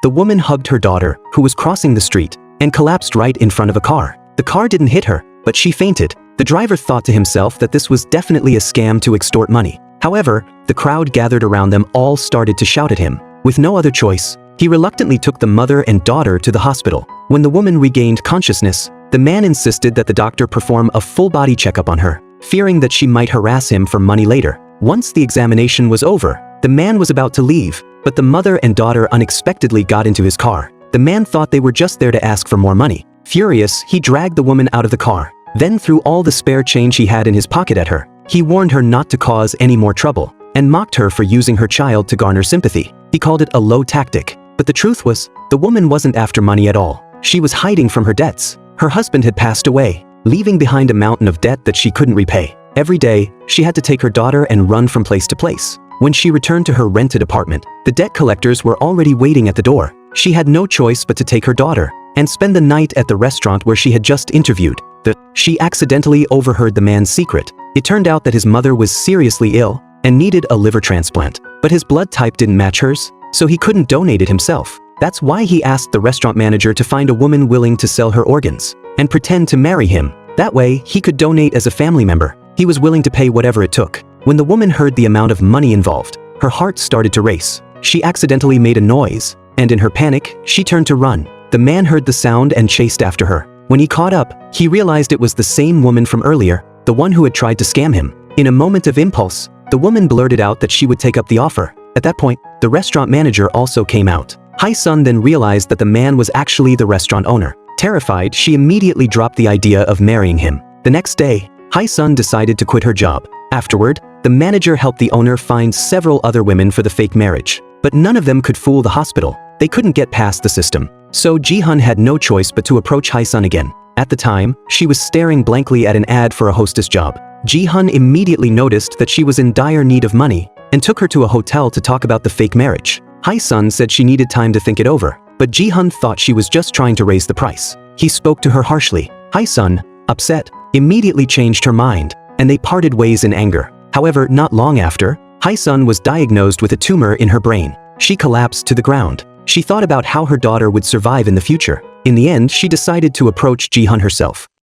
The woman hugged her daughter, who was crossing the street, and collapsed right in front of a car. The car didn't hit her, but she fainted. The driver thought to himself that this was definitely a scam to extort money. However, the crowd gathered around them all started to shout at him. With no other choice, he reluctantly took the mother and daughter to the hospital. When the woman regained consciousness, the man insisted that the doctor perform a full-body checkup on her, fearing that she might harass him for money later. Once the examination was over, the man was about to leave, but the mother and daughter unexpectedly got into his car. The man thought they were just there to ask for more money. Furious, he dragged the woman out of the car, then threw all the spare change he had in his pocket at her. He warned her not to cause any more trouble, and mocked her for using her child to garner sympathy. He called it a low tactic. But the truth was, the woman wasn't after money at all. She was hiding from her debts. Her husband had passed away, leaving behind a mountain of debt that she couldn't repay. Every day, she had to take her daughter and run from place to place. When she returned to her rented apartment, the debt collectors were already waiting at the door. She had no choice but to take her daughter and spend the night at the restaurant where she had just interviewed. She accidentally overheard the man's secret. It turned out that his mother was seriously ill and needed a liver transplant, but his blood type didn't match hers, so he couldn't donate it himself. That's why he asked the restaurant manager to find a woman willing to sell her organs and pretend to marry him. That way, he could donate as a family member. He was willing to pay whatever it took. When the woman heard the amount of money involved, her heart started to race. She accidentally made a noise, and in her panic, she turned to run. The man heard the sound and chased after her. When he caught up, he realized it was the same woman from earlier, the one who had tried to scam him. In a moment of impulse, the woman blurted out that she would take up the offer. At that point, the restaurant manager also came out. Hai-sun then realized that the man was actually the restaurant owner. Terrified, she immediately dropped the idea of marrying him. The next day, Hai-sun decided to quit her job. Afterward, the manager helped the owner find several other women for the fake marriage. But none of them could fool the hospital. They couldn't get past the system. So Ji-hun had no choice but to approach Hai-sun again. At the time, she was staring blankly at an ad for a hostess job. Ji-hun immediately noticed that she was in dire need of money and took her to a hotel to talk about the fake marriage. Hai-sun said she needed time to think it over, but Ji-hun thought she was just trying to raise the price. He spoke to her harshly. Hai-sun, upset, immediately changed her mind, and they parted ways in anger. However, not long after, Hai-sun was diagnosed with a tumor in her brain. She collapsed to the ground. She thought about how her daughter would survive in the future. In the end, she decided to approach Ji-hun herself.